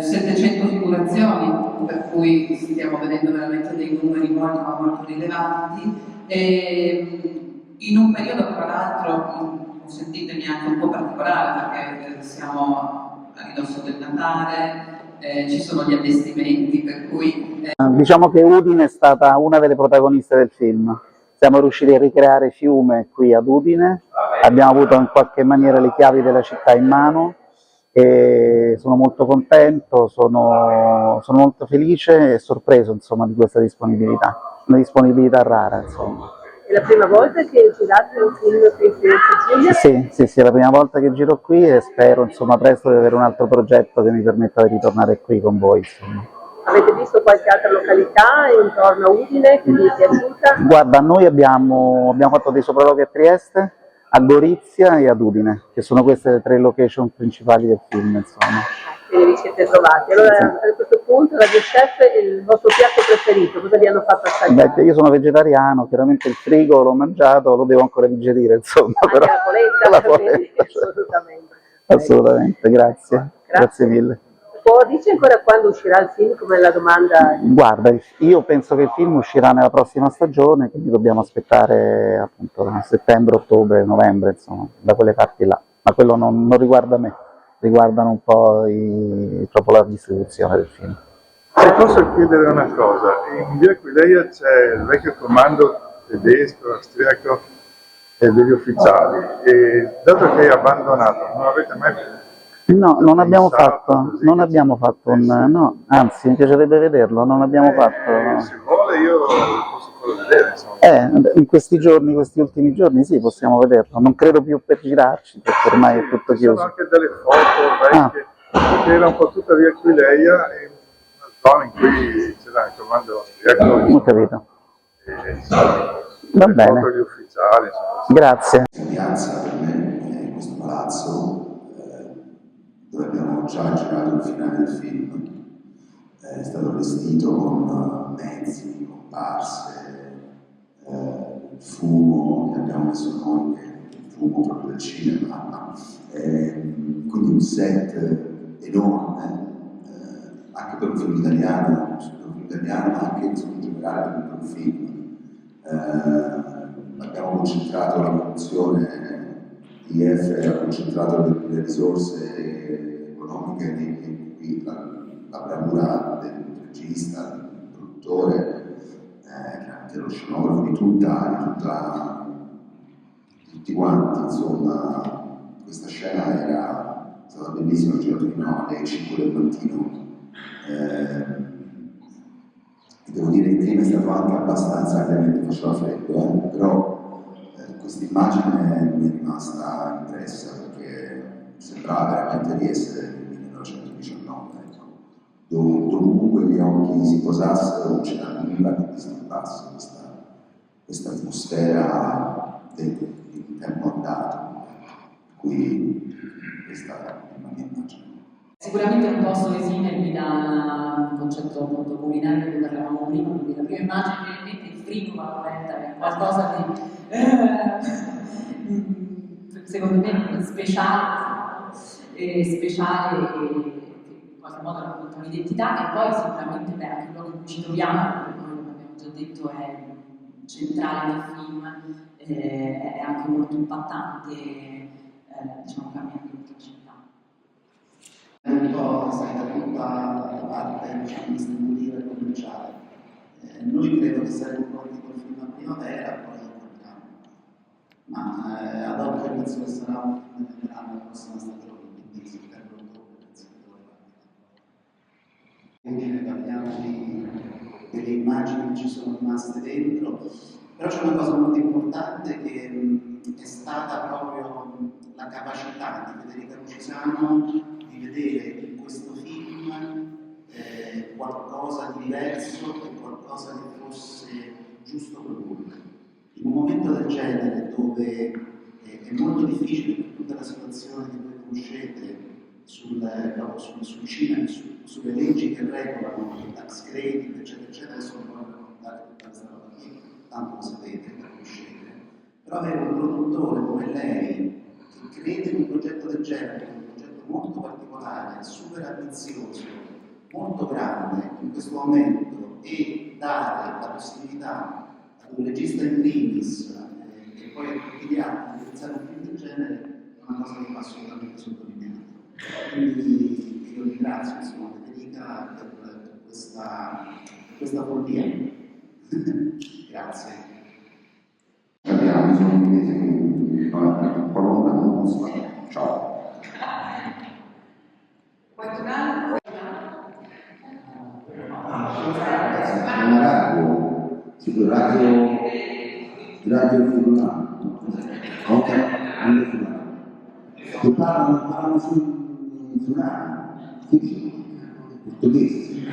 700 figurazioni, per cui stiamo vedendo veramente dei numeri molto, molto rilevanti. In un periodo, tra l'altro, consentitemi anche un po' particolare, perché siamo a ridosso del Natale, ci sono gli allestimenti, per cui... Diciamo che Udine è stata una delle protagoniste del film. Siamo riusciti a ricreare Fiume qui ad Udine, abbiamo avuto in qualche maniera le chiavi della città in mano e sono molto contento, sono molto felice e sorpreso insomma, di questa disponibilità, una disponibilità rara. Insomma. È la prima volta che girate un film qui in Giulia? Sì, è la prima volta che giro qui e spero insomma, presto di avere un altro progetto che mi permetta di ritornare qui con voi. Insomma. Avete visto qualche altra località intorno a Udine che vi è piaciuta? Guarda, noi abbiamo fatto dei sopralluoghi a Trieste, a Gorizia e ad Udine, che sono queste le 3 location principali del film, insomma. Quindi vi siete trovati. Allora, a questo punto, Radio Chef, il vostro piatto preferito, cosa vi hanno fatto assaggiare? Beh, io sono vegetariano, chiaramente il frigo l'ho mangiato, lo devo ancora digerire, insomma. Anche però... la polenta, assolutamente. Assolutamente, grazie mille. Dici ancora quando uscirà il film, come la domanda? Guarda, io penso che il film uscirà nella prossima stagione, quindi dobbiamo aspettare appunto settembre, ottobre, novembre, insomma, da quelle parti là. Ma quello non riguarda me, riguardano un po' proprio la distribuzione del film. Se posso chiedere una cosa, in via Aquileia c'è il vecchio comando tedesco, austriaco e degli ufficiali, e dato che hai abbandonato, non avete mai... No, non abbiamo fatto no, anzi mi piacerebbe vederlo, non abbiamo fatto... Se vuole io posso farlo vedere, insomma. In questi giorni, questi ultimi giorni sì, possiamo vederlo, non credo più per girarci, perché ormai è tutto chiuso. Ci sono anche delle foto vecchie, che era un po' tutta via Aquileia, e una zona in cui c'era il comando austriaco. Ho capito. Va bene. Foto degli ufficiali, insomma. Grazie. La piazza per me è questo palazzo dove abbiamo già girato il finale del film, è stato allestito con mezzi, comparse, fumo che abbiamo messo noi, che è il fumo proprio del cinema, quindi un set enorme, anche per un film italiano, ma anche in generale per un film. Abbiamo concentrato la produzione, IF ha concentrato le risorse economiche e la bravura del regista, del produttore, dello scenografo, di tutti quanti, insomma. Questa scena era stata bellissima, ho girato di no alle 5 del mattino. Devo dire che il clima è stato anche abbastanza, ovviamente faceva freddo, però questa immagine mi è rimasta impressa perché sembrava veramente di essere nel 1919, ecco. Dovunque gli occhi si posassero non c'era nulla che disturbasse questa atmosfera del tempo andato, per cui questa è la mia immagine. Sicuramente non posso esimermi da un concetto appunto culinario che parlavamo prima, quindi la prima immagine che mi viene il frigo con la polenta è qualcosa di secondo me speciale che in qualche modo racconta un'identità, e poi sicuramente anche il luogo in cui ci troviamo, perché poi come abbiamo già detto è centrale nel film, è anche molto impattante, diciamo, cambiando la città. Un po' è stata tutta la parte distributiva e commerciale. Noi credo che saremo pronti col film a primavera, poi andiamo. Ma ad occhio penso che sarà un film che verrà la prossima stagione, quindi settembre-ottobre penso che dovrà. Quindi ne parliamo delle immagini che ci sono rimaste dentro, però c'è una cosa molto importante che è stata proprio la capacità di Federica Lucisano di vedere in questo film qualcosa di diverso e qualcosa che fosse giusto produrre. In un momento del genere, dove è molto difficile per tutta la situazione che voi conoscete sul cinema, sulle leggi che regolano il tax credit, eccetera, adesso non voglio raccontare tutta questa roba qui, tanto lo sapete, la conoscete, però avere un produttore come lei che crede in un progetto del genere, molto particolare, audace, super ambizioso, molto grande in questo momento e dare la possibilità ad un regista in primis e poi a tutti gli altri di realizzare un film del genere è una cosa che va assolutamente sottolineata. Quindi io ringrazio insomma Federica per questa follia. Grazie. Abbiamo bisogno di mesi, quindi un po' lunga, non posso fare. Ciao. Una radio, tipo radio fulano, ok, radio fulano, che parlano fulano, che dicono? Portoghese,